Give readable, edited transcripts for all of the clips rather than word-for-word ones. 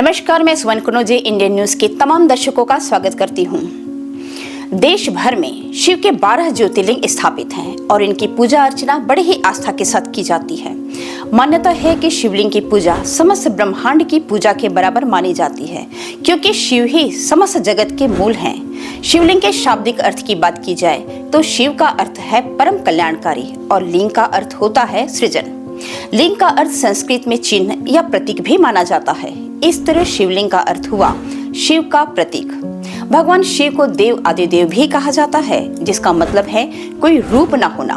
नमस्कार, मैं सुवन कनौजे इंडियन न्यूज के तमाम दर्शकों का स्वागत करती हूँ। देश भर में शिव के 12 ज्योतिर्लिंग स्थापित हैं और इनकी पूजा अर्चना बड़े ही आस्था के साथ की जाती है। मान्यता है कि शिवलिंग की पूजा समस्त ब्रह्मांड की पूजा के बराबर मानी जाती है, क्योंकि शिव ही समस्त जगत के मूल हैं। शिवलिंग के शाब्दिक अर्थ की बात की जाए तो शिव का अर्थ है परम कल्याणकारी और लिंग का अर्थ होता है सृजन। लिंग का अर्थ संस्कृत में चिन्ह या प्रतीक भी माना जाता है। इस तरह शिवलिंग का अर्थ हुआ शिव का प्रतीक। भगवान शिव को देव आदिदेव भी कहा जाता है, जिसका मतलब है कोई रूप न होना।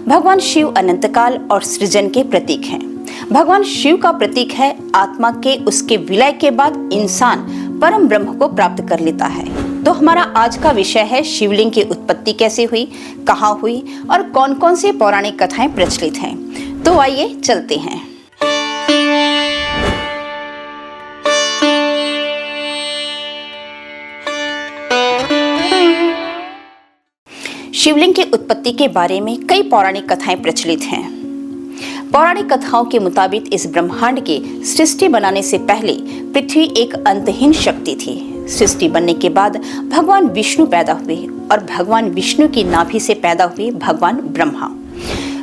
भगवान शिव अनंतकाल और सृजन के प्रतीक हैं। भगवान शिव का प्रतीक है आत्मा के उसके विलय के बाद इंसान परम ब्रह्म को प्राप्त कर लेता है। तो हमारा आज का विषय है शिवलिंग की उत्पत्ति कैसे हुई, कहाँ हुई और कौन कौन से पौराणिक कथाएं प्रचलित हैं। तो आइए चलते हैं। शिवलिंग की उत्पत्ति के बारे में कई पौराणिक कथाएं प्रचलित हैं। पौराणिक कथाओं के मुताबिक इस ब्रह्मांड के सृष्टि बनाने से पहले पृथ्वी एक अंतहीन शक्ति थी। सृष्टि बनने के बाद भगवान विष्णु पैदा हुए और भगवान विष्णु की नाभि से पैदा हुए भगवान ब्रह्मा।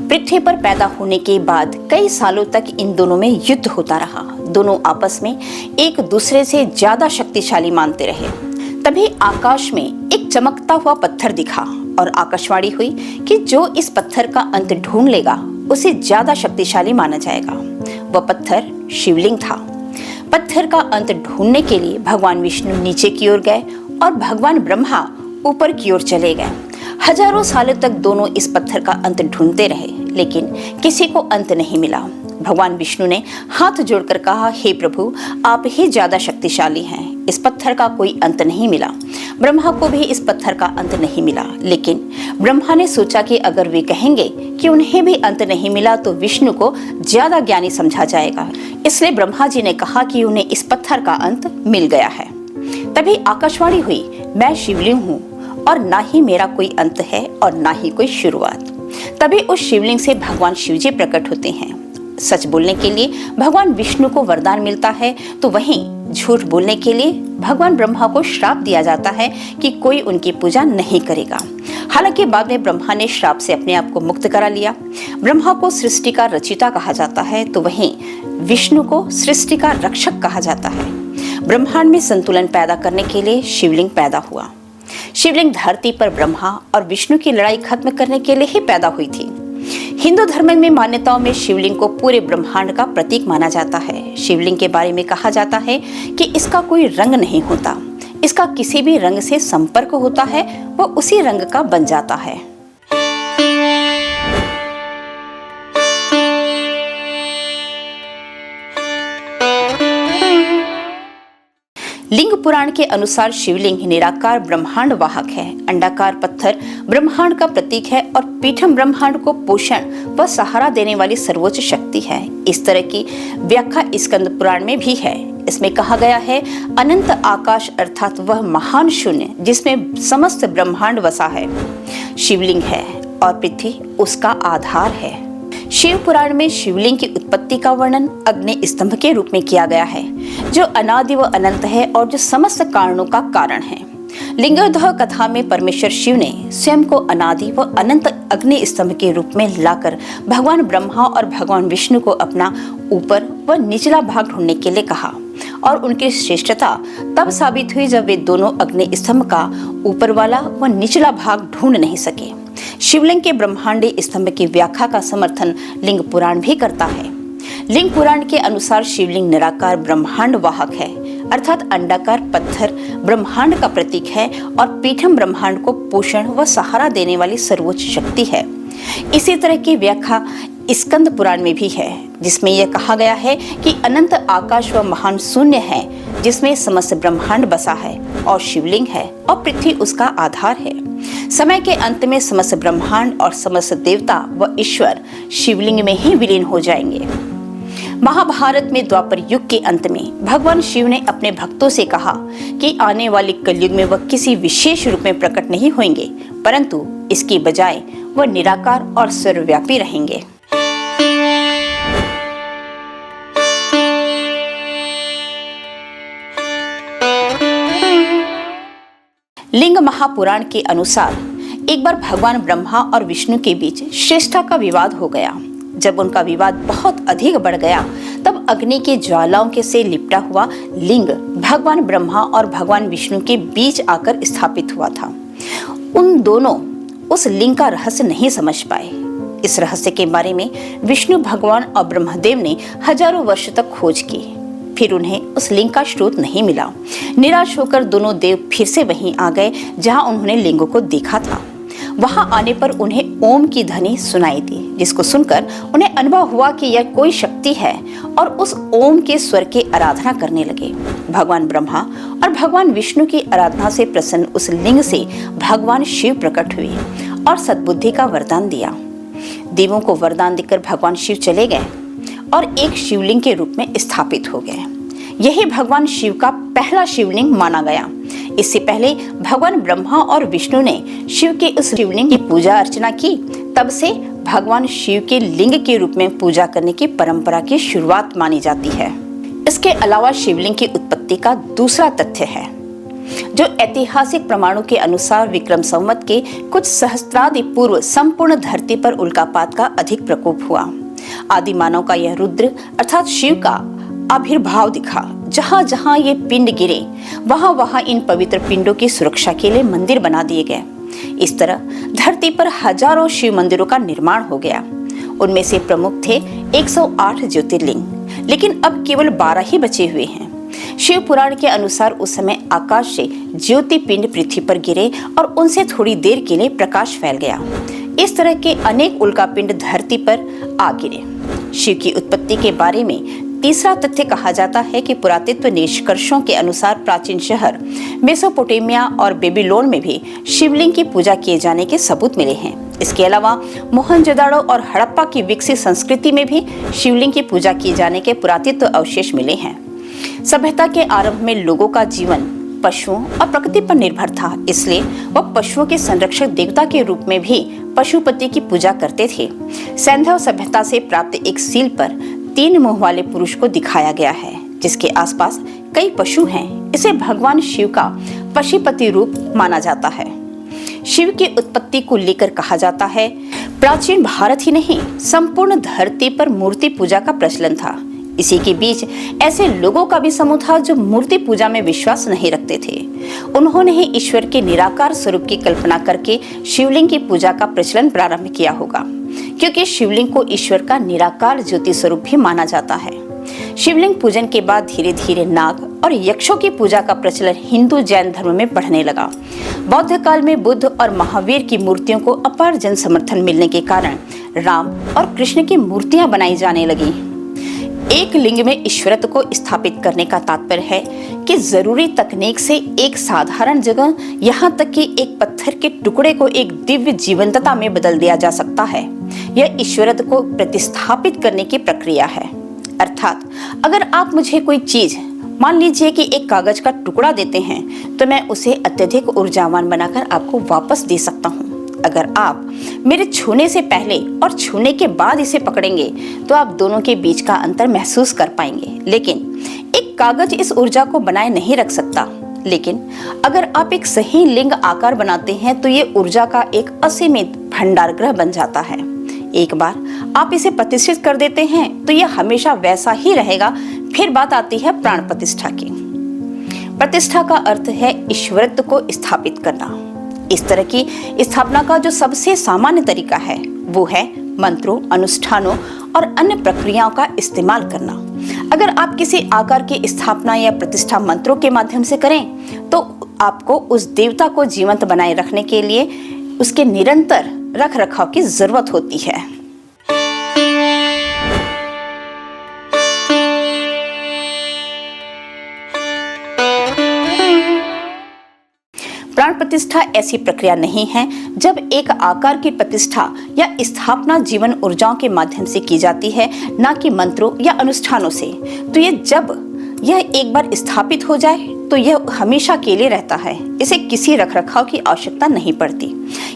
पृथ्वी पर पैदा होने के बाद कई सालों तक इन दोनों में युद्ध होता रहा। दोनों आपस में एक दूसरे से ज्यादा शक्तिशाली मानते रहे। तभी आकाश में एक चमकता हुआ पत्थर दिखा और आकाशवाणी हुई कि जो इस पत्थर का अंत ढूंढ लेगा उसे ज्यादा शक्तिशाली माना जाएगा। वह पत्थर शिवलिंग था। पत्थर का अंत ढूंढने के लिए भगवान विष्णु नीचे की ओर गए और भगवान ब्रह्मा ऊपर की ओर चले गए। हजारों सालों तक दोनों इस पत्थर का अंत ढूंढते रहे, लेकिन किसी को अंत नहीं मिला। भगवान विष्णु ने हाथ जोड़कर कहा, हे प्रभु, आप ही ज्यादा शक्तिशाली हैं। इस पत्थर का कोई अंत नहीं मिला। ब्रह्मा को भी इस पत्थर का अंत नहीं मिला, लेकिन ब्रह्मा ने सोचा कि अगर वे कहेंगे कि उन्हें भी अंत नहीं मिला तो विष्णु को ज्यादा ज्ञानी समझा जाएगा। इसलिए ब्रह्मा जी ने कहा कि उन्हें इस पत्थर का अंत मिल गया है। तभी आकाशवाणी हुई, मैं शिवलिंग हूँ और ना ही मेरा कोई अंत है और ना ही कोई शुरुआत। तभी उस शिवलिंग से भगवान शिवजी प्रकट होते हैं। सच बोलने के लिए भगवान विष्णु को वरदान मिलता है, तो वहीं झूठ बोलने के लिए भगवान ब्रह्मा को श्राप दिया जाता है कि कोई उनकी पूजा नहीं करेगा। हालांकि बाद में ब्रह्मा ने श्राप से अपने आप को मुक्त करा लिया। ब्रह्मा को सृष्टि का रचिता कहा जाता है, तो वहीं विष्णु को सृष्टि का रक्षक कहा जाता है। ब्रह्मांड में संतुलन पैदा करने के लिए शिवलिंग पैदा हुआ। शिवलिंग धरती पर ब्रह्मा और विष्णु की लड़ाई खत्म करने के लिए ही पैदा हुई थी। हिंदू धर्म में मान्यताओं में शिवलिंग को पूरे ब्रह्मांड का प्रतीक माना जाता है। शिवलिंग के बारे में कहा जाता है कि इसका कोई रंग नहीं होता, इसका किसी भी रंग से संपर्क होता है, वो उसी रंग का बन जाता है। लिंग पुराण के अनुसार शिवलिंग निराकार ब्रह्मांड वाहक है। अंडाकार पत्थर ब्रह्मांड का प्रतीक है और पीठम ब्रह्मांड को पोषण व सहारा देने वाली सर्वोच्च शक्ति है। इस तरह की व्याख्या स्कंद पुराण में भी है। इसमें कहा गया है, अनंत आकाश अर्थात वह महान शून्य जिसमें समस्त ब्रह्मांड बसा है, शिवलिंग है और पृथ्वी उसका आधार है। शिव पुराण में शिवलिंग की उत्पत्ति का वर्णन अग्नि स्तंभ के रूप में किया गया है, जो अनादि व अनंत है और जो समस्त कारणों का कारण है। लिंगोद्भव कथा में परमेश्वर शिव ने स्वयं को अनादि व अनंत अग्नि स्तंभ के रूप में लाकर भगवान ब्रह्मा और भगवान विष्णु को अपना ऊपर व निचला भाग ढूंढने के लिए कहा और उनकी श्रेष्ठता तब साबित हुई जब वे दोनों अग्नि स्तंभ का ऊपर वाला व निचला भाग ढूंढ नहीं सके। शिवलिंग के ब्रह्मांडी स्तंभ की व्याख्या का समर्थन लिंग पुराण भी करता है। लिंग पुराण के अनुसार शिवलिंग निराकार ब्रह्मांड वाहक है, अर्थात अंडाकार पत्थर ब्रह्मांड का प्रतीक है और पीठम ब्रह्मांड को पोषण व सहारा देने वाली सर्वोच्च शक्ति है। इसी तरह की व्याख्या स्कंद पुराण में भी है, जिसमें यह कहा गया है कि अनंत आकाश व महान शून्य है जिसमें समस्त ब्रह्मांड बसा है और शिवलिंग है और पृथ्वी उसका आधार है। समय के अंत में समस्त ब्रह्मांड और समस्त देवता व ईश्वर शिवलिंग में ही विलीन हो जाएंगे। महाभारत में द्वापर युग के अंत में भगवान शिव ने अपने भक्तों से कहा कि आने वाले कलयुग में वह किसी विशेष रूप में प्रकट नहीं होंगे, परंतु इसकी बजाय वह निराकार और सर्वव्यापी रहेंगे। लिंग महापुराण के अनुसार एक बार भगवान ब्रह्मा और विष्णु के बीच श्रेष्ठा का विवाद हो गया। जब उनका विवाद बहुत अधिक बढ़ गया तब अग्नि के ज्वालाओं के से लिपटा हुआ लिंग भगवान ब्रह्मा और भगवान विष्णु के बीच आकर स्थापित हुआ था। उन दोनों उस लिंग का रहस्य नहीं समझ पाए। इस रहस्य के बारे में विष्णु भगवान और ब्रह्मदेव ने हजारों वर्ष तक खोज की, फिर उन्हें उस लिंग का स्रोत नहीं मिला। निराश होकर दोनों देव फिर से वहीं आ गए जहां उन्होंने लिंगों को देखा था। वहां आने पर उन्हें ओम की ध्वनि सुनाई दी, जिसको सुनकर उन्हें अनुभव हुआ कि यह कोई शक्ति है और उस ओम के स्वर की आराधना करने लगे। भगवान ब्रह्मा और भगवान विष्णु की आराधना से प्रसन्न उस लिंग से भगवान शिव प्रकट हुए और सद्बुद्धि का वरदान दिया। देवों को वरदान देकर भगवान शिव चले गए और एक शिवलिंग के रूप में स्थापित हो गए। यही भगवान शिव का पहला शिवलिंग माना गया। इससे पहले भगवान ब्रह्मा और विष्णु ने शिव के उस शिवलिंग की पूजा अर्चना की। तब से भगवान शिव के लिंग के रूप में पूजा करने की परंपरा की शुरुआत मानी जाती है। इसके अलावा शिवलिंग की उत्पत्ति का दूसरा तथ्य है, जो ऐतिहासिक प्रमाणों के अनुसार विक्रम संवत के कुछ सहस्त्राब्दी पूर्व संपूर्ण धरती पर उल्कापात का अधिक प्रकोप हुआ। आदि मानव का यह रुद्र अर्थात शिव का आविर्भाव दिखा। जहां जहां ये पिंड गिरे वहां वहां इन पवित्र पिंडों की सुरक्षा के लिए मंदिर बना दिए गए। इस तरह धरती पर हजारों शिव मंदिरों का निर्माण हो गया। उनमें से प्रमुख थे 108 ज्योतिर्लिंग, लेकिन अब केवल 12 ही बचे हुए हैं। शिव पुराण के अनुसार उस समय आकाश से ज्योति पिंड पृथ्वी पर गिरे और उनसे थोड़ी देर के लिए प्रकाश फैल गया। इस तरह के अनेक उल्कापिंड धरती पर आ गिरे। शिव की उत्पत्ति के बारे में तीसरा तथ्य कहा जाता है कि पुरातत्व निष्कर्षों के अनुसार प्राचीन शहर मेसोपोटामिया और बेबीलोन में भी शिवलिंग की पूजा किए जाने के सबूत मिले हैं। इसके अलावा मोहनजोदाड़ो और हड़प्पा की विकसित संस्कृति में भी शिवलिंग की पूजा किए जाने के पुरातत्व अवशेष मिले हैं। सभ्यता के आरंभ में लोगों का जीवन पशुओं और प्रकृति पर निर्भर था, इसलिए वह पशुओं के संरक्षक देवता के रूप में भी पशुपति की पूजा करते थे। सैंधव सभ्यता से प्राप्त एक सील पर 3 मुंह वाले पुरुष को दिखाया गया है, जिसके आसपास कई पशु हैं। इसे भगवान शिव का पशुपति रूप माना जाता है। शिव की उत्पत्ति को लेकर कहा जाता है, प्राचीन भारत ही नहीं संपूर्ण धरती पर मूर्ति पूजा का प्रचलन था। इसी के बीच ऐसे लोगों का भी समूह था जो मूर्ति पूजा में विश्वास नहीं रखते थे। उन्होंने ही ईश्वर के निराकार स्वरूप की कल्पना करके शिवलिंग की पूजा का प्रचलन प्रारंभ किया होगा, क्योंकि शिवलिंग को ईश्वर का निराकार ज्योति स्वरूप भी माना जाता है। शिवलिंग पूजन के बाद धीरे धीरे नाग और यक्षों की पूजा का प्रचलन हिंदू जैन धर्म में बढ़ने लगा। बौद्ध काल में बुद्ध और महावीर की मूर्तियों को अपार जन समर्थन मिलने के कारण राम और कृष्ण की मूर्तियां बनाई जाने लगी। एक लिंग में ईश्वरत्व को स्थापित करने का तात्पर्य है कि जरूरी तकनीक से एक साधारण जगह, यहाँ तक कि एक पत्थर के टुकड़े को एक दिव्य जीवंतता में बदल दिया जा सकता है। यह ईश्वरत्व को प्रतिस्थापित करने की प्रक्रिया है। अर्थात अगर आप मुझे कोई चीज, मान लीजिए कि एक कागज का टुकड़ा देते हैं, तो मैं उसे अत्यधिक ऊर्जावान बनाकर आपको वापस दे सकता हूँ। अगर आप मेरे छूने से पहले और छूने के बाद इसे पकड़ेंगे तो आप दोनों के बीच का अंतर महसूस कर पाएंगे। लेकिन एक कागज इस ऊर्जा को बनाए नहीं रख सकता। लेकिन अगर आप एक सही लिंग आकार बनाते हैं तो ये ऊर्जा का एक असीमित भंडारगृह बन जाता है। एक बार आप इसे प्रतिष्ठित कर देते हैं तो यह हमेशा वैसा ही रहेगा। फिर बात आती है प्राण प्रतिष्ठा की। प्रतिष्ठा का अर्थ है ईश्वरत्व को स्थापित करना। इस तरह की स्थापना का जो सबसे सामान्य तरीका है वो है मंत्रों, अनुष्ठानों और अन्य प्रक्रियाओं का इस्तेमाल करना। अगर आप किसी आकार की स्थापना या प्रतिष्ठा मंत्रों के माध्यम से करें तो आपको उस देवता को जीवंत बनाए रखने के लिए उसके निरंतर रख रखाव की जरूरत होती है। प्राण प्रतिष्ठा ऐसी प्रक्रिया नहीं है जब एक आकार की प्रतिष्ठा या स्थापना जीवन ऊर्जाओं के माध्यम से की जाती है, ना कि मंत्रों या अनुष्ठानों से। तो ये जब यह एक बार स्थापित हो जाए तो यह हमेशा के लिए रहता है। इसे किसी रखरखाव की आवश्यकता नहीं पड़ती।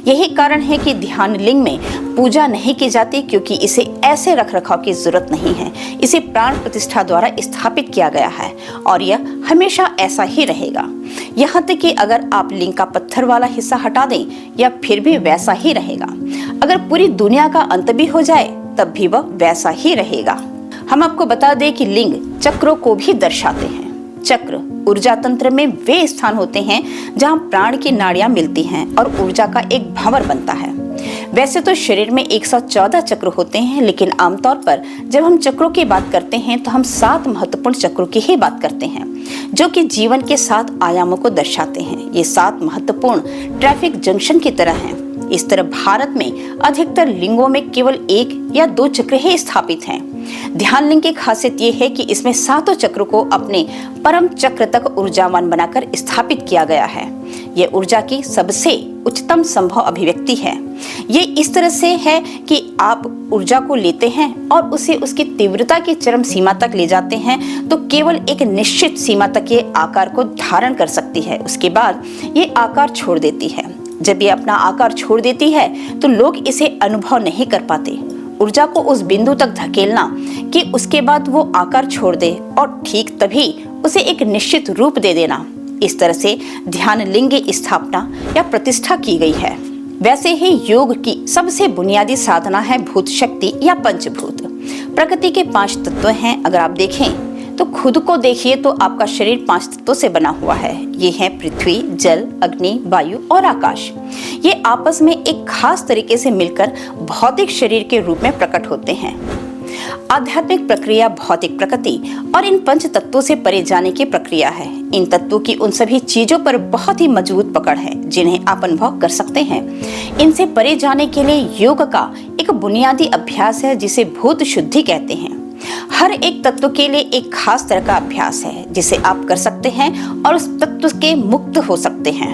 यही कारण है कि ध्यान लिंग में पूजा नहीं की जाती, क्योंकि इसे ऐसे रखरखाव की जरूरत नहीं है। इसे प्राण प्रतिष्ठा द्वारा स्थापित किया गया है और यह हमेशा ऐसा ही रहेगा। यहाँ तक कि अगर आप लिंग का पत्थर वाला हिस्सा हटा दें, यह फिर भी वैसा ही रहेगा। अगर पूरी दुनिया का अंत भी हो जाए तब भी वह वैसा ही रहेगा। हम आपको बता दें कि लिंग चक्रों को भी दर्शाते हैं। चक्र ऊर्जा तंत्र में वे स्थान होते हैं जहां प्राण की नाड़ियां मिलती हैं और ऊर्जा का एक भंवर बनता है। वैसे तो शरीर में 114 चक्र होते हैं, लेकिन आमतौर पर जब हम चक्रों की बात करते हैं तो हम 7 महत्वपूर्ण चक्रों की ही बात करते हैं, जो कि जीवन के 7 आयामों को दर्शाते हैं। ये 7 महत्वपूर्ण ट्रैफिक जंक्शन की तरह हैं। इस तरह भारत में अधिकतर लिंगों में केवल 1 या 2 चक्र ही स्थापित हैं। ध्यान लिंग की खासियत ये है कि इसमें 7 चक्रों को अपने परम चक्र तक ऊर्जावान बनाकर स्थापित किया गया है। ये ऊर्जा की सबसे उच्चतम संभव अभिव्यक्ति है। ये इस तरह से है कि आप ऊर्जा को लेते हैं और उसे उसकी तीव्रता की चरम सीमा तक ले जाते हैं तो केवल एक निश्चित सीमा तक ये आकार को धारण कर सकती है। उसके बाद ये आकार छोड़ देती है। जब ये अपना आकार छोड़ देती है तो लोग इसे अनुभव नहीं कर पाते। ऊर्जा को उस बिंदु तक धकेलना कि उसके बाद वो आकार छोड़ दे और ठीक तभी उसे एक निश्चित रूप दे देना, इस तरह से ध्यान लिंग की स्थापना या प्रतिष्ठा की गई है। वैसे ही योग की सबसे बुनियादी साधना है भूत शक्ति या पंचभूत। प्रकृति के 5 तत्व हैं। अगर आप देखें तो खुद को देखिए तो आपका शरीर 5 तत्वों से बना हुआ है। ये हैं पृथ्वी, जल, अग्नि, वायु और आकाश। ये आपस में एक खास तरीके से मिलकर भौतिक शरीर के रूप में प्रकट होते हैं। आध्यात्मिक प्रक्रिया भौतिक प्रकृति और इन 5 तत्वों से परे जाने की प्रक्रिया है। इन तत्वों की उन सभी चीजों पर बहुत ही मजबूत पकड़ है जिन्हें आप अनुभव कर सकते हैं। इनसे परे जाने के लिए योग का एक बुनियादी अभ्यास है जिसे भूत शुद्धि कहते हैं। हर एक तत्व के लिए एक खास तरह का अभ्यास है जिसे आप कर सकते हैं और उस तत्व के मुक्त हो सकते हैं।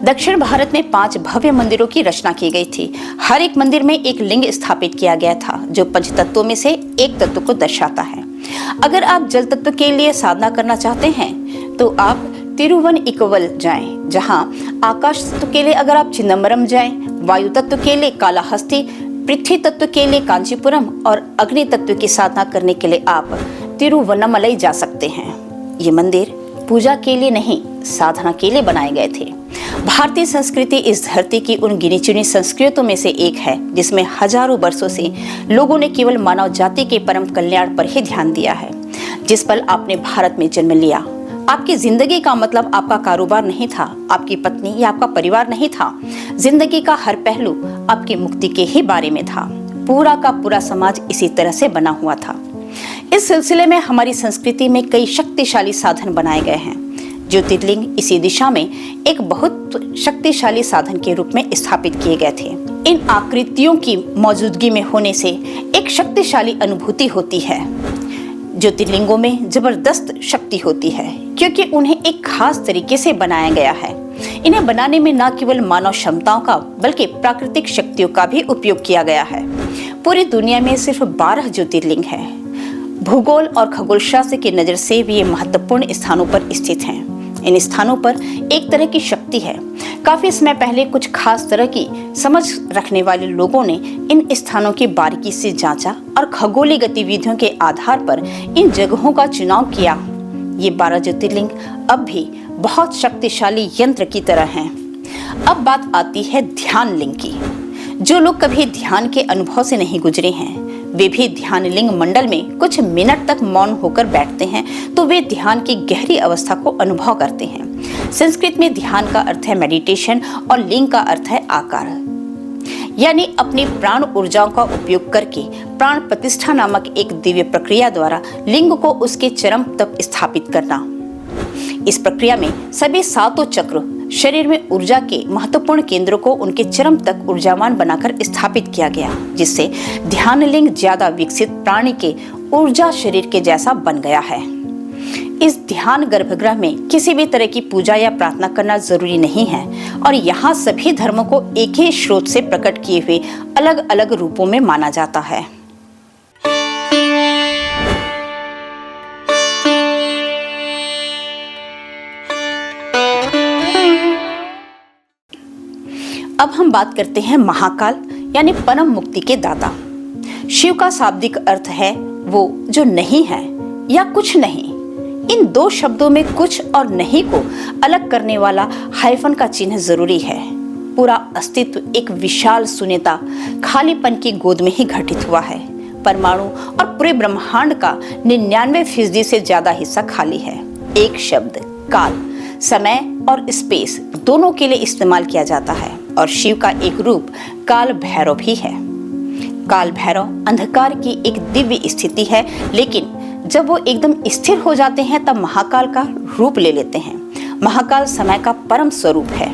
दक्षिण भारत में 5 भव्य मंदिरों की रचना की गई थी। हर एक मंदिर में एक लिंग स्थापित किया गया था जो 5 तत्वों में से एक तत्व को दर्शाता है। अगर आप जल तत्व के लिए साधना करना चाहते हैं तो आप तिरुवनंतपुरम जाएं, जहां आकाश तत्व के लिए अगर आप चिदम्बरम जाएं, वायु तत्व के लिए कालाहस्ती, पृथ्वी तत्व के लिए कांचीपुरम और अग्नि तत्व की साधना करने के लिए आप तिरुवन्नामलई जा सकते हैं। ये मंदिर पूजा के लिए नहीं, साधना के लिए बनाए गए थे। भारतीय संस्कृति इस धरती की उन गिनी चुनी संस्कृतियों में से एक है जिसमें हजारों वर्षों से लोगों ने केवल मानव जाति के परम कल्याण पर ही ध्यान दिया है। जिस पल आपने भारत में जन्म लिया, आपकी जिंदगी का मतलब आपका कारोबार नहीं था, आपकी पत्नी या आपका परिवार नहीं था। जिंदगी का हर पहलू आपकी मुक्ति के ही बारे में था। पूरा का पूरा समाज इसी तरह से बना हुआ था। इस सिलसिले में हमारी संस्कृति में कई शक्तिशाली साधन बनाए गए हैं। ज्योतिर्लिंग इसी दिशा में एक बहुत शक्तिशाली साधन के रूप में स्थापित किए गए थे। इन आकृतियों की मौजूदगी में होने से एक शक्तिशाली अनुभूति होती है। ज्योतिर्लिंगों में जबरदस्त शक्ति होती है क्योंकि उन्हें एक खास तरीके से बनाया गया है। इन्हें बनाने में न केवल मानव क्षमताओं का बल्कि प्राकृतिक शक्तियों का भी उपयोग किया गया है। पूरी दुनिया में सिर्फ 12 ज्योतिर्लिंग हैं। भूगोल और खगोल शास्त्र की नजर से भी ये महत्वपूर्ण स्थानों पर स्थित हैं। इन स्थानों पर एक तरह की शक्ति है। काफी समय पहले कुछ खास तरह की समझ रखने वाले लोगों ने इन स्थानों की बारीकी से जांचा और खगोलीय गतिविधियों के आधार पर इन जगहों का चुनाव किया। ये 12 ज्योतिर्लिंग अब भी बहुत शक्तिशाली यंत्र की तरह हैं। अब बात आती है ध्यान लिंग की। जो लोग कभी ध्यान के अनुभव से नहीं गुजरे हैं वे भी ध्यान लिंग मंडल में कुछ मिनट तक मौन होकर बैठते हैं तो वे ध्यान की गहरी अवस्था को अनुभव करते हैं। संस्कृत में ध्यान का अर्थ है मेडिटेशन और लिंग का अर्थ है आकार, यानी अपनी प्राण ऊर्जाओं का उपयोग करके प्राण प्रतिष्ठा नामक एक दिव्य प्रक्रिया द्वारा लिंग को उसके चरम तक स्थापित करना। इस प्रक्रिया में सभी 7 चक्र शरीर में ऊर्जा के महत्वपूर्ण केंद्रों को उनके चरम तक ऊर्जावान बनाकर स्थापित किया गया, जिससे ध्यान लिंग ज्यादा विकसित प्राणी के ऊर्जा शरीर के जैसा बन गया है। इस ध्यान गर्भगृह में किसी भी तरह की पूजा या प्रार्थना करना जरूरी नहीं है और यहाँ सभी धर्मों को एक ही स्रोत से प्रकट किए हुए अलग अलग रूपों में माना जाता है। अब हम बात करते हैं महाकाल यानी परम मुक्ति के दाता। शिव का शाब्दिक अर्थ है वो जो नहीं है या कुछ नहीं। इन दो शब्दों में कुछ और नहीं को अलग करने वाला हाइफन का चिन्ह जरूरी है। पूरा अस्तित्व एक विशाल शून्यता खालीपन की गोद में ही घटित हुआ है। परमाणु और पूरे ब्रह्मांड का 99% से ज्यादा हिस्सा खाली है। एक शब्द काल समय और स्पेस दोनों के लिए इस्तेमाल किया जाता है और शिव का एक रूप काल भैरव भी है। काल भैरव अंधकार की एक दिव्य स्थिति है, लेकिन जब वो एकदम स्थिर हो जाते हैं तब महाकाल का रूप ले लेते हैं। महाकाल समय का परम स्वरूप है।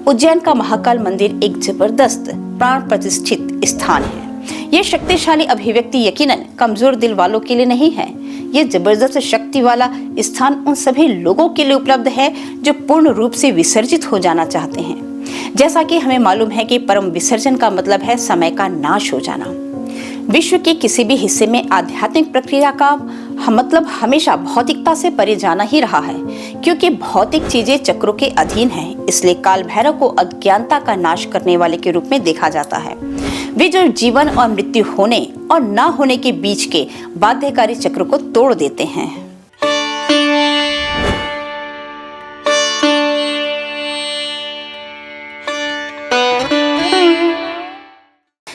उज्जैन का महाकाल मंदिर एक जबरदस्त प्राण प्रतिष्ठित स्थान है। यह शक्तिशाली अभिव्यक्ति यकीनन कमजोर दिल वालों के लिए नहीं है। यह जबरदस्त शक्ति वाला स्थान उन सभी लोगों के लिए उपलब्ध है जो पूर्ण रूप से विसर्जित हो जाना चाहते हैं। जैसा कि हमें मालूम है कि परम विसर्जन का मतलब है समय का नाश हो जाना। विश्व के किसी भी हिस्से में आध्यात्मिक प्रक्रिया का मतलब हमेशा भौतिकता से परे जाना ही रहा है, क्योंकि भौतिक चीजें चक्रों के अधीन हैं। इसलिए काल भैरव को अज्ञानता का नाश करने वाले के रूप में देखा जाता है। वे जो जीवन और मृत्यु होने और ना होने के बीच के बाध्यकारी चक्र को तोड़ देते हैं।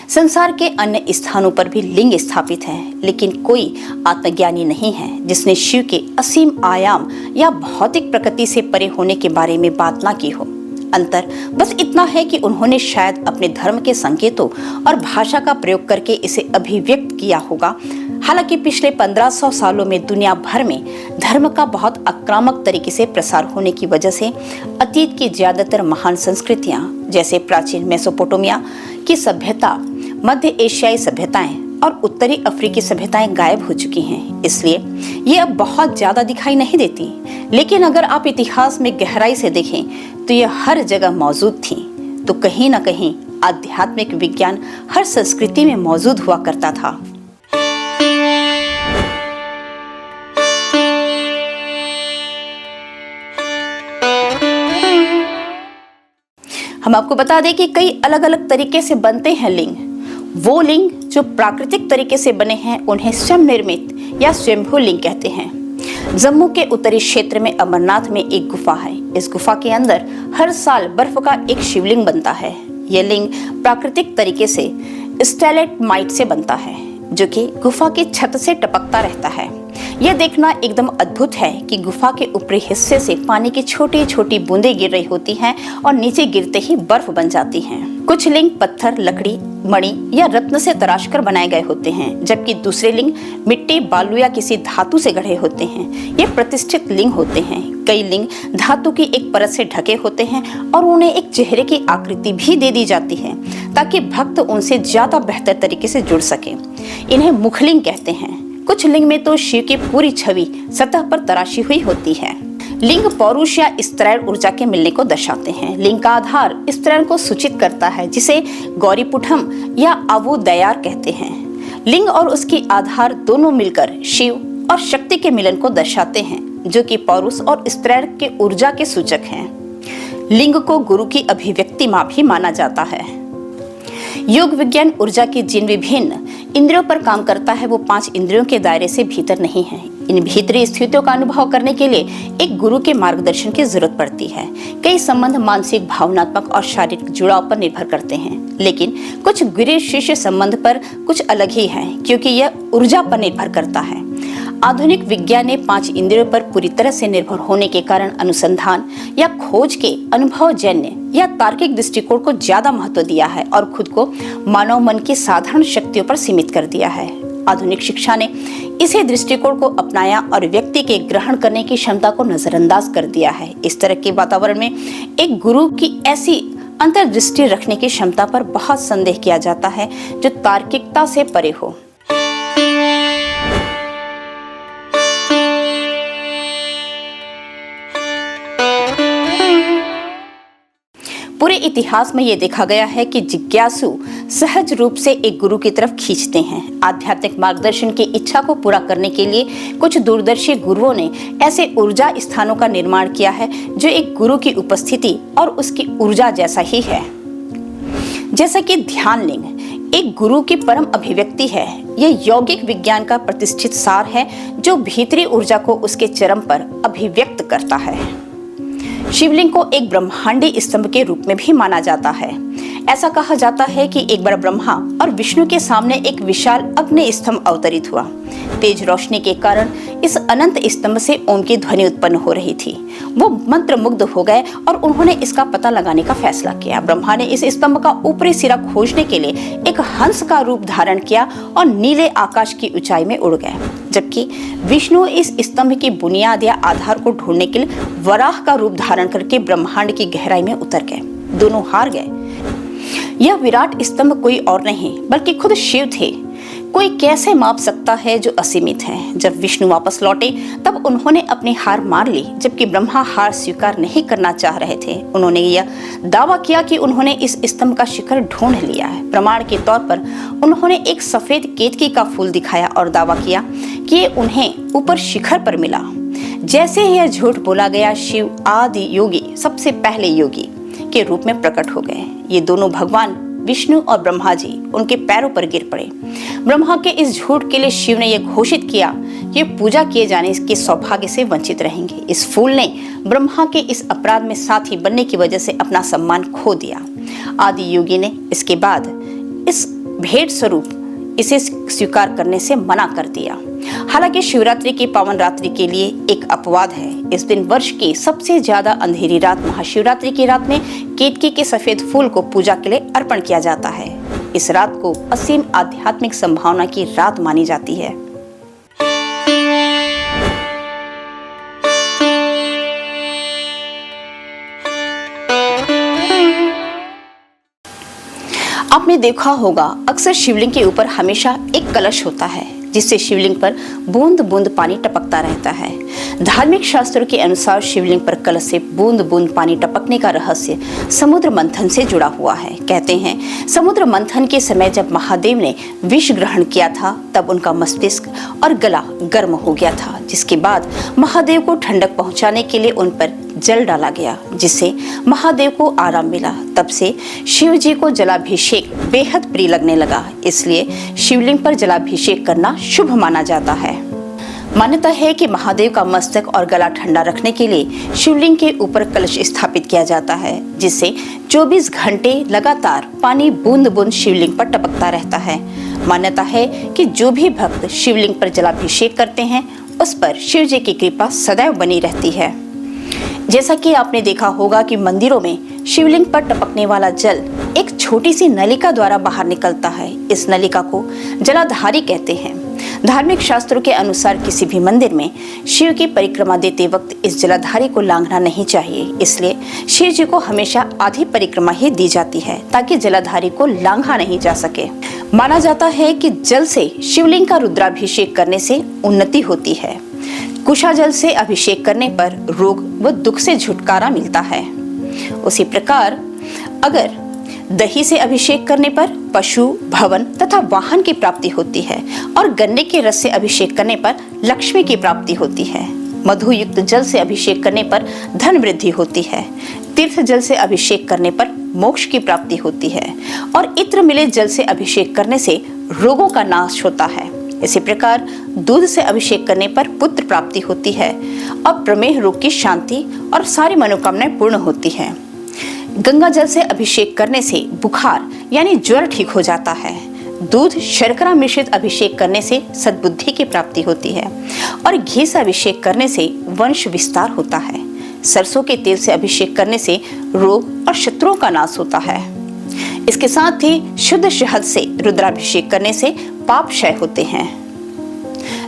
संसार के अन्य स्थानों पर भी लिंग स्थापित है, लेकिन कोई आत्मज्ञानी नहीं है जिसने शिव के असीम आयाम या भौतिक प्रकृति से परे होने के बारे में बात ना की हो। अंतर बस इतना है कि उन्होंने शायद अपने धर्म के संकेतों और भाषा का प्रयोग करके इसे अभिव्यक्त किया होगा। हालांकि पिछले 1500 सालों में दुनिया भर में धर्म का बहुत आक्रामक तरीके से प्रसार होने की वजह से अतीत की ज्यादातर महान संस्कृतियां, जैसे प्राचीन मेसोपोटामिया की सभ्यता, मध्य एशियाई सभ्यताएं और उत्तरी अफ्रीकी सभ्यताएं गायब हो चुकी हैं। इसलिए ये अब बहुत ज्यादा दिखाई नहीं देती। लेकिन अगर आप इतिहास में गहराई से देखें तो ये हर जगह मौजूद थी। तो कहीं ना कहीं आध्यात्मिक विज्ञान हर संस्कृति में मौजूद हुआ करता था। हम आपको बता दें कि कई अलग अलग तरीके से बनते हैं लिंग। वो लिंग जो प्राकृतिक तरीके से बने हैं उन्हें स्वयं निर्मित या स्वयंभू लिंग कहते हैं। जम्मू के उत्तरी क्षेत्र में अमरनाथ में एक गुफा है। इस गुफा के अंदर हर साल बर्फ का एक शिवलिंग बनता है। यह लिंग प्राकृतिक तरीके से स्टैलेक्टाइट से बनता है, जो कि गुफा की छत से टपकता रहता है। यह देखना एकदम अद्भुत है कि गुफा के ऊपरी हिस्से से पानी की छोटी छोटी बूंदें गिर रही होती हैं और नीचे गिरते ही बर्फ बन जाती हैं। कुछ लिंग पत्थर, लकड़ी, मणि या रत्न से तराश कर बनाए गए होते हैं, जबकि दूसरे लिंग मिट्टी, बालू या किसी धातु से गढ़े होते हैं। ये प्रतिष्ठित लिंग होते हैं। कई लिंग धातु की एक परत से ढके होते हैं और उन्हें एक चेहरे की आकृति भी दे दी जाती है ताकि भक्त उनसे ज्यादा बेहतर तरीके से जुड़ सके। इन्हें मुखलिंग कहते हैं। कुछ लिंग में तो शिव की पूरी छवि सतह पर तराशी हुई होती है। लिंग पौरुष या स्त्रैण ऊर्जा के मिलने को दर्शाते हैं। लिंग का आधार स्त्रीण को सूचित करता है, जिसे गौरीपुठम या अवोदयार कहते हैं। लिंग और उसकी आधार दोनों मिलकर शिव और शक्ति के मिलन को दर्शाते हैं, जो कि पौरुष और स्त्रीण के ऊर्जा के सूचक हैं। लिंग को गुरु की अभिव्यक्ति मां भी माना जाता है। योग विज्ञान ऊर्जा की जिन विभिन्न इंद्रियों पर काम करता है वो 5 इंद्रियों के दायरे से भीतर नहीं है। इन भीतरी स्थितियों का अनुभव करने के लिए एक गुरु के मार्गदर्शन की जरूरत पड़ती है। कई संबंध मानसिक, भावनात्मक और शारीरिक जुड़ाव पर निर्भर करते हैं, लेकिन कुछ गुरु शिष्य संबंध पर कुछ अलग ही है, क्योंकि यह ऊर्जा पर निर्भर करता है। आधुनिक विज्ञान ने 5 इंद्रियों पर पूरी तरह से निर्भर होने के कारण अनुसंधान या खोज के अनुभवजन्य या तार्किक दृष्टिकोण को ज्यादा महत्व दिया है और खुद को मानव मन की साधारण शक्तियों पर सीमित कर दिया है। आधुनिक शिक्षा ने इसी दृष्टिकोण को अपनाया और व्यक्ति के ग्रहण करने की क्षमता को नजरअंदाज कर दिया है। इस तरह के वातावरण में एक गुरु की ऐसी अंतर्दृष्टि रखने की क्षमता पर बहुत संदेह किया जाता है जो तार्किकता से परे हो। पूरे इतिहास में ये देखा गया है कि जिज्ञासु सहज रूप से एक गुरु की तरफ खींचते हैं। आध्यात्मिक मार्गदर्शन की इच्छा को पूरा करने के लिए कुछ दूरदर्शी गुरुओं ने ऐसे ऊर्जा स्थानों का निर्माण किया है जो एक गुरु की उपस्थिति और उसकी ऊर्जा जैसा ही है। जैसा कि ध्यान लिंग एक गुरु की परम अभिव्यक्ति है। यह यौगिक विज्ञान का प्रतिष्ठित सार है जो भीतरी ऊर्जा को उसके चरम पर अभिव्यक्त करता है। शिवलिंग को एक ब्रह्मांडी स्तंभ के रूप में भी माना जाता है। ऐसा कहा जाता है कि एक बार ब्रह्मा और विष्णु के सामने एक विशाल अग्नि स्तंभ अवतरित हुआ। तेज रोशनी के कारण इस अनंत स्तंभ से ओम की ध्वनि उत्पन्न हो रही थी। वो मंत्रमुग्ध हो गए और उन्होंने इसका पता लगाने का फैसला किया। ब्रह्मा ने इस स्तंभ का ऊपरी सिरा खोजने के लिए एक हंस का रूप धारण किया और नीले आकाश की ऊंचाई में उड़ गए, जबकि विष्णु इस स्तंभ की बुनियाद या आधार को ढूंढने के लिए वराह का रूप धारण करके ब्रह्मांड की गहराई में उतर गए। दोनों हार गए। यह विराट स्तंभ कोई और नहीं बल्कि खुद शिव थे। कोई कैसे माप सकता है जो असीमित है। जब विष्णु वापस लौटे तब उन्होंने अपनी हार मान ली, जबकि ब्रह्मा हार स्वीकार नहीं करना चाह रहे थे। उन्होंने यह दावा किया कि उन्होंने इस स्तंभ का शिखर ढूंढ लिया है। प्रमाण के तौर पर उन्होंने एक सफेद केतकी का फूल दिखाया और दावा किया कि ये उन्हें ऊपर शिखर पर मिला। जैसे ही यह झूठ बोला गया, शिव आदि योगी, सबसे पहले योगी के रूप में प्रकट हो गए। ये दोनों भगवान विष्णु और ब्रह्मा जी उनके पैरों पर गिर पड़े। ब्रह्मा के इस झूठ के लिए शिव ने यह घोषित किया कि पूजा किए जाने के सौभाग्य से वंचित रहेंगे। इस फूल ने ब्रह्मा के इस अपराध में साथी बनने की वजह से अपना सम्मान खो दिया। आदि योगी ने इसके बाद इस भेंट स्वरूप इसे स्वीकार करने से मना कर दिया। हालांकि शिवरात्रि की पावन रात्रि के लिए एक अपवाद है। इस दिन वर्ष की सबसे ज्यादा अंधेरी रात महाशिवरात्रि की रात में केतकी के सफेद फूल को पूजा के लिए अर्पण किया जाता है। इस रात को असीम आध्यात्मिक संभावना की रात मानी जाती है। आपने देखा होगा अक्सर शिवलिंग के ऊपर हमेशा एक कलश होता है जिससे शिवलिंग पर बूंद बूंद पानी टपकता रहता है। धार्मिक शास्त्रों के अनुसार शिवलिंग पर कलश से बूंद बूंद पानी टपकने का रहस्य समुद्र मंथन से जुड़ा हुआ है। कहते हैं समुद्र मंथन के समय जब महादेव ने विष ग्रहण किया था तब उनका मस्तिष्क और गला गर्म हो गया था, जिसके बाद महादेव को ठंडक पहुंचाने के लिए उन पर जल डाला गया, जिससे महादेव को आराम मिला। तब से शिव जी को जलाभिषेक बेहद प्रिय लगने लगा, इसलिए शिवलिंग पर जलाभिषेक करना शुभ माना जाता है। मान्यता है कि महादेव का मस्तक और गला ठंडा रखने के लिए शिवलिंग के ऊपर कलश स्थापित किया जाता है, जिससे 24 घंटे लगातार पानी बूंद बूंद शिवलिंग पर टपकता रहता है। मान्यता है कि जो भी भक्त शिवलिंग पर जलाभिषेक करते हैं उस पर शिव जी की कृपा सदैव बनी रहती है। जैसा कि आपने देखा होगा कि मंदिरों में शिवलिंग पर टपकने वाला जल एक छोटी सी नलिका द्वारा बाहर निकलता है। इस नलिका को जलाधारी कहते हैं। धार्मिक शास्त्रों के अनुसार किसी भी मंदिर में शिव की परिक्रमा देते वक्त इस जलाधारी को लांघना नहीं चाहिए, इसलिए शिव जी को हमेशा आधी परिक्रमा ही दी जाती है ताकि जलाधारी को लांघा नहीं जा सके। माना जाता है कि जल से शिवलिंग का रुद्राभिषेक करने से उन्नति होती है। कुशा जल से अभिषेक करने पर रोग व दुख से छुटकारा मिलता है। उसी प्रकार अगर दही से अभिषेक करने पर पशु, भवन तथा वाहन की प्राप्ति होती है और गन्ने के रस से अभिषेक करने पर लक्ष्मी की प्राप्ति होती है। मधु युक्त जल से अभिषेक करने पर धन वृद्धि होती है। तीर्थ जल से अभिषेक करने पर मोक्ष की प्राप्ति होती है और इत्र मिले जल से अभिषेक करने से रोगों का नाश होता है। इसी प्रकार दूध से अभिषेक करने पर पुत्र प्राप्ति होती है और प्रमेह रोग की शांति और सारी मनोकामनाएं पूर्ण होती है। गंगा जल से अभिषेक करने से बुखार यानी ज्वर ठीक हो जाता है। दूध शर्करा मिश्रित अभिषेक करने से सद्बुद्धि की प्राप्ति होती है और घी से अभिषेक करने से वंश विस्तार होता है। सरसों के तेल से अभिषेक करने से रोग और शत्रुओं का नाश होता है। इसके साथ ही शुद्ध शहद से रुद्राभिषेक करने से पाप क्षय होते हैं।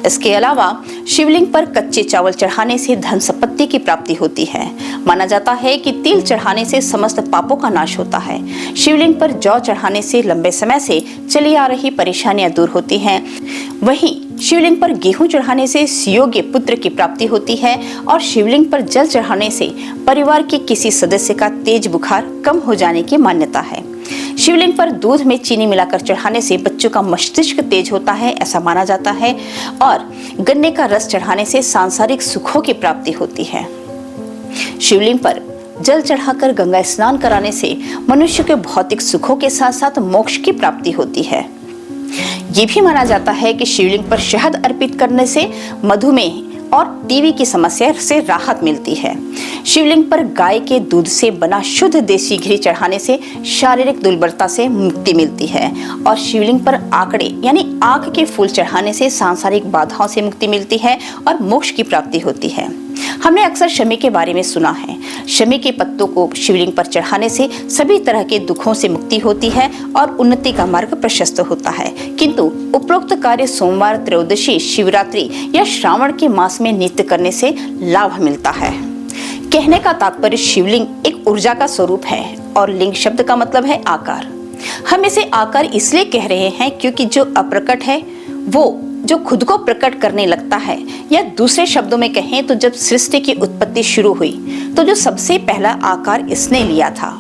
इसके अलावा शिवलिंग पर कच्चे चावल चढ़ाने से धन संपत्ति की प्राप्ति होती है। माना जाता है कि तिल चढ़ाने से समस्त पापों का नाश होता है। शिवलिंग पर जौ चढ़ाने से लंबे समय से चली आ रही परेशानियां दूर होती हैं। वहीं शिवलिंग पर गेहूं चढ़ाने से सुयोग्य पुत्र की प्राप्ति होती है और शिवलिंग पर जल चढ़ाने से परिवार के किसी सदस्य का तेज बुखार कम हो जाने की मान्यता है। शिवलिंग पर दूध में चीनी मिलाकर चढ़ाने से बच्चों का मस्तिष्क तेज होता है, ऐसा माना जाता है। और गन्ने का रस चढ़ाने से सांसारिक सुखों की प्राप्ति होती है। शिवलिंग पर जल चढ़ाकर गंगा स्नान कराने से मनुष्य के भौतिक सुखों के साथ साथ मोक्ष की प्राप्ति होती है। ये भी माना जाता है कि शिवलिंग पर शहद अर्पित करने से मधुमेह और टीबी की समस्या से राहत मिलती है। शिवलिंग पर गाय के दूध से बना शुद्ध देसी घी चढ़ाने से शारीरिक दुर्बलता से मुक्ति मिलती है और शिवलिंग पर आंकड़े यानी आंख के फूल चढ़ाने से सांसारिक बाधाओं से मुक्ति मिलती है और मोक्ष की प्राप्ति होती है। हमने अक्सर शमी के बारे में सुना है। शमी के पत्तों को शिवलिंग पर चढ़ाने से सभी तरह के दुखों से मुक्ति होती है और उन्नति का मार्ग प्रशस्त होता है। किंतु उपरोक्त कार्य सोमवार, त्रयोदशी, शिवरात्रि या श्रावण के मास में नित्य करने से लाभ मिलता है। कहने का तात्पर्य शिवलिंग एक ऊर्जा का स्वरूप है और लिंग शब्द का मतलब है आकार। हम इसे आकार इसलिए कह रहे हैं क्योंकि जो अप्रकट है वो जो खुद को प्रकट करने लगता है, या दूसरे शब्दों में कहें तो जब सृष्टि की उत्पत्ति शुरू हुई तो जो सबसे पहला आकार इसने लिया था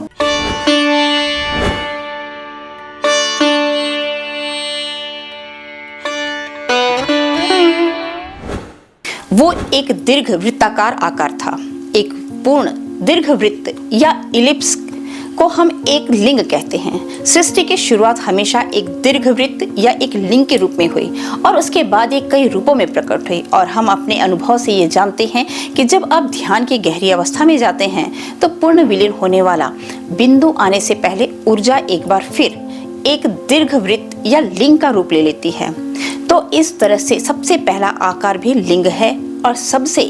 वो एक दीर्घ वृत्ताकार आकार था। एक पूर्ण दीर्घ वृत्त या इलिप्स को हम एक लिंग कहते हैं। सृष्टि की शुरुआत हमेशा एक दीर्घ वृत्त या एक लिंग के रूप में हुई और उसके बाद ये कई रूपों में प्रकट हुई। और हम अपने अनुभव से ये जानते हैं कि जब आप ध्यान की गहरी अवस्था में जाते हैं तो पूर्ण विलीन होने वाला बिंदु आने से पहले ऊर्जा एक बार फिर एक दीर्घ वृत्त या लिंग का रूप ले लेती है। तो इस तरह से सबसे पहला आकार भी लिंग है और सबसे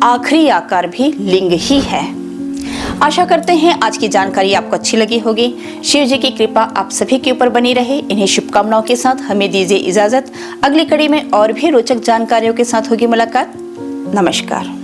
आखिरी आकार भी लिंग ही है। आशा करते हैं आज की जानकारी आपको अच्छी लगी होगी। शिव जी की कृपा आप सभी के ऊपर बनी रहे। इन्हीं शुभकामनाओं के साथ हमें दीजिए इजाजत। अगली कड़ी में और भी रोचक जानकारियों के साथ होगी मुलाकात। नमस्कार।